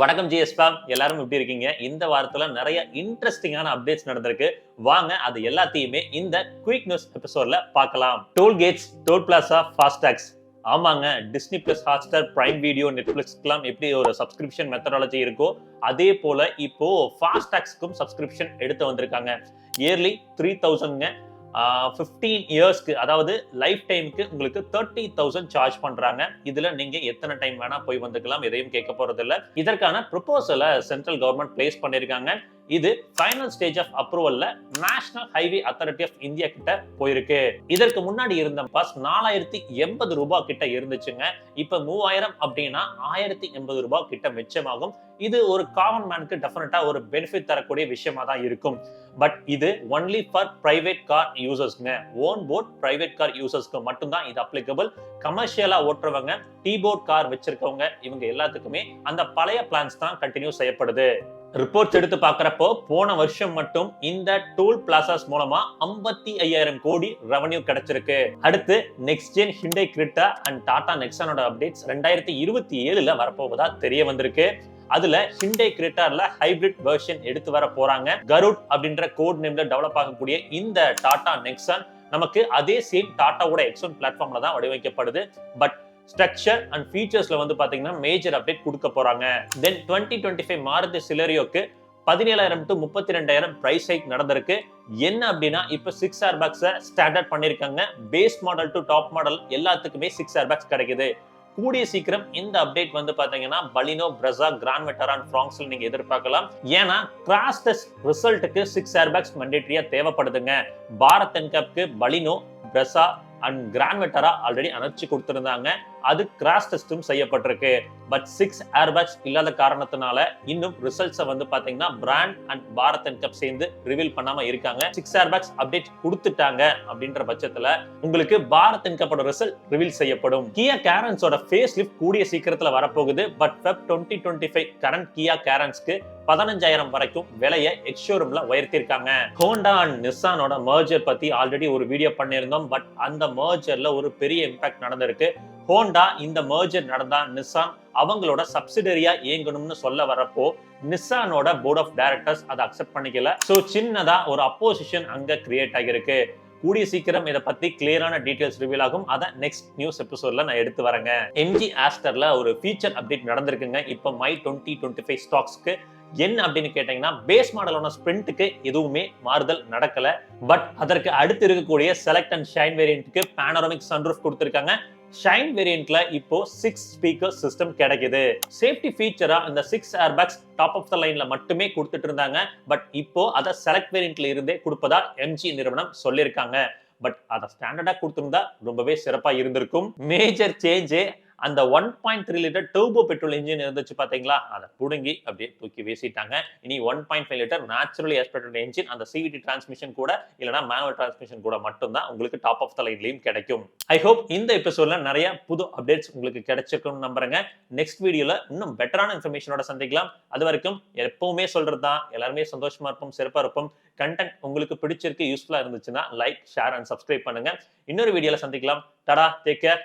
வணக்கம் ஜிஎஸ்பா, எல்லாரும் எப்படி இருக்கீங்க? இந்த வாரத்துல நிறைய இன்ட்ரெஸ்டிங்கான அப்டேட்ஸ் நடந்திருக்கு. வாங்க அது எல்லாத்தையுமே இந்த குயிக் நியூஸ் எபிசோட்ல பார்க்கலாம். Toll gates, toll plaza, fastags. ஆமாங்க, Disney plus, Hotstar, Prime Video, நெட்ஃபிளிக்ஸ்க்குலாம் எப்படி ஒரு சப்ஸ்கிரிப்ஷன் மெத்தடாலஜி இருக்கோ அதே போல இப்போ ஃபாஸ்டாக்ஸ்க்கும் சப்ஸ்கிரிப்ஷன் எடுத்து வந்திருக்காங்க. இயர்லி 3000ங்க. 15 இயர்ஸ்க்கு, அதாவது லைஃப் டைமுக்கு உங்களுக்கு 30,000 சார்ஜ் பண்றாங்க. இதுல நீங்க எத்தனை டைம் வேணா போய் வந்துக்கலாம், எதையும் கேட்க போறது இல்ல. இதற்கான ப்ரொபோசலை சென்ட்ரல் கவர்மெண்ட் பிளேஸ் பண்ணிருக்காங்க. இது ஃபைனல் ஸ்டேஜ் ஆஃப் அப்ரூவல்ல national highway authority of India கிட்ட போயிருக்கு. இதற்கு முன்னாடி இருந்த பாஸ் 4080 ரூபாய் கிட்ட இருந்துச்சுங்க. இப்ப 3000 அப்படின்னா 1080 ரூபாய் கிட்ட மிச்சமாகும். இது ஒரு காமன் மேனுக்கு டெஃபினட்டா ஒரு பெனிஃபிட் தரக்கூடிய விஷயமா தான் இருக்கும். பட் இது ஒன்லி ஃபார் பிரைவேட் கார் யூசர்ஸ்ங்க. ஓன் போர்ட் பிரைவேட் கார் யூசர்ஸ்க்கு மட்டும்தான் இது அப்ளிகபிள். கமர்ஷியலா ஓட்டுறவங்க, டீ போர்ட் கார் வச்சிருக்கவங்க, இவங்க எல்லாத்துக்குமே அந்த பழைய பிளான்ஸ் தான் கண்டினியூ செய்யப்படுது. ரிப்போர்ட்ஸ் எடுத்து பார்க்கறப்போ போன வருஷம் மட்டும் இந்த டோல் பிளாசாஸ் மூலமா 55,000 கோடி ரெவன்யூ கிடைச்சிருக்கு. அடுத்து next gen Hyundai Creta and Tata நெக்ஸானோட அப்டேட்ஸ் 2027ல வரப்போவதா தெரிய வந்திருக்கு. அதுல ஹிண்டை கிரெட்டால ஹைபிரிட் வெர்ஷன் எடுத்து வர போறாங்க. கருட் அப்படின்ற கோட் நேம்ல டெவலப் ஆகக்கூடிய இந்த டாடா நெக்ஸான் நமக்கு அதே சேம் டாடாவோட எக்ஸோன் பிளாட்ஃபார்ம்ல தான் வடிவமைக்கப்படுது. பட் ஸ்ட்ரக்சர் அண்ட் ஃபீச்சர்ஸ்ல வந்து பாத்தீங்கன்னா மேஜர் அப்டேட் கொடுக்க போறாங்க. தென் 2025 மாருதி சிலரியோக்கு 17,000 to 32,000 பிரைஸ் ஹைக் நடந்திருக்கு. என்ன அப்படின்னா இப்ப 6 ஏர்பேக்ஸ் ஸ்டாண்டர்ட் பண்ணிருக்காங்க. Base model to top model எல்லாத்துக்குமே 6 ஏர்பேக்ஸ் கிடைக்குது. கூடிய சீக்கிரம் இந்த அப்டேட் வந்து பாத்தீங்கன்னா Baleno, Brezza, Grand Vitara and ஃப்ராங்ஸ்ல நீங்க எதிர்பார்க்கலாம். ஏன்னா கிராஷ் டெஸ்ட் ரிசல்ட்டுக்கு 6 ஏர்பேக்ஸ் மேண்டேட்டரியா தேவைப்படுதுங்க. பாரத் என்கேப்க்கு Baleno, Brezza and Grand Vitara already அனுப்பிச்சு கொடுத்திருந்தாங்க. அது கிராஷ் டெஸ்டும் செய்யப்பட்டிருக்கு. பட் 6 ஏர்பேக்ஸ் இல்லாத காரணத்தினால இன்னும் ரிசல்ட்ஸை வந்து பாத்தீங்கன்னா பிராண்ட் அண்ட் பாரத் என்கேப் சேர்ந்து ரிவீல் பண்ணாம இருக்காங்க. 6 ஏர்பேக்ஸ் அப்டேட் கொடுத்துட்டாங்க அப்படின்ற பட்சத்துல உங்களுக்கு பாரத் என்கேப்போட ரிசல்ட் ரிவீல் செய்யப்படும். கியா கேரன்ஸோட ஃபேஸ் லிஃப்ட் கூடிய சீக்கிரத்துல வரப்போகுது. பட் ஃபெப் 2025 கரண்ட் கியா கேரன்ஸ்க்கு 15,000 வரைக்கும் விலையை எக்ஸ்ஷோரூம்ல உயர்த்திருக்காங்க. ஹோண்டா அண்ட் நிசானோட மர்ஜர் பத்தி ஆல்ரெடி ஒரு வீடியோ பண்ணியிருந்தோம். பட் அந்த மர்ஜர்ல ஒரு பெரிய இம்பாக்ட் நடந்திருக்கு. ஹோண்டா இந்த மர்ஜர் நடந்தா நிசான் அவங்களோட சப்சிடரியா இயங்கணும்னு சொல்ல வரப்போ நிசானோட போர்ட் ஆஃப் டைரக்டர்ஸ் அதை அக்செப்ட் பண்ணிக்கல. சோ சின்னதா ஒரு அப்போசிஷன் அங்க கிரியேட் ஆகிருக்கு. கூடிய சீக்கிரம் இதை பத்தி கிளியரான டீடைல்ஸ் ரிவீல் ஆகும். அதை நெக்ஸ்ட் நியூஸ் எபிசோட்ல நான் எடுத்து வரேங்க. எம்ஜி ஆஸ்டர்ல ஒரு ஃபீச்சர் அப்டேட் நடந்திருக்குங்க. இப்ப மை 2025 ஸ்டாக்ஸ்க்கு என்ன அப்படின்னு கேட்டீங்கன்னா பேஸ் மாடலான ஸ்பிரிண்ட்டுக்கு எதுவுமே மாறுதல் நடக்கல. பட் அதற்கு அடுத்து இருக்கக்கூடிய செலக்ட் அண்ட் ஷைன் வேரியன்ட்க்கு பேனோராமிக் சன்ரூஃப் கொடுத்திருக்காங்க. ஷைன் வேரியன்ட்ல இப்போ 6 ஸ்பீக்கர் சிஸ்டம் கிடைக்குது. சேஃப்டி ஃபீச்சரா இந்த 6 ஏர்பேக்ஸ் டாப் ஆஃப் த லைன்ல மட்டுமே கொடுத்துட்டு இருந்தாங்க. பட் இப்போ அதை செலக்ட் வேரியன்ட்ல இருந்தே கொடுப்பதா எம்ஜி நிறுவனம் சொல்லியிருக்காங்க. பட் அதை ஸ்டாண்டர்டா கொடுத்திருந்தா ரொம்பவே சிறப்பா இருந்திருக்கும். மேஜர் சேஞ்சே அந்த 1.3 லிட்டர் டர்போ பெட்ரோல் இன்ஜின் இருந்துச்சு பாத்தீங்களா, அதை புடுங்கி அப்படியே தூக்கி வீசிட்டாங்க. இனி 1.5 லிட்டர் நேச்சுரலி ஆஸ்பிரேட்டட் என்ஜின், அந்த சிவிடி டிரான்ஸ்மிஷன் கூட இல்லனா மேனுவல் டிரான்ஸ்மிஷன் கூட மட்டும் தான் உங்களுக்கு டாப் ஆஃப் த லைன்லயும் கிடைக்கும். ஐ ஹோப் இந்த எபிசோட்ல நிறைய புது அப்டேட்ஸ் உங்களுக்கு கிடைச்சிருக்கும்னு நம்புறேங்க. நெக்ஸ்ட் வீடியோல இன்னும் பெட்டரான இன்ஃபர்மேஷனோட சந்திக்கலாம். அது வரைக்கும் எப்பவுமே சொல்றதுதான், எல்லாருமே சந்தோஷமா இருப்போம், சிறப்பா இருப்போம். கண்டென்ட் உங்களுக்கு பிடிச்சிருக்கு, யூஸ்ஃபுல்லா இருந்துச்சுன்னா லைக், ஷேர் அண்ட் சப்ஸ்கிரைப் பண்ணுங்க. இன்னொரு வீடியோல சந்திக்கலாம். Tata, take care.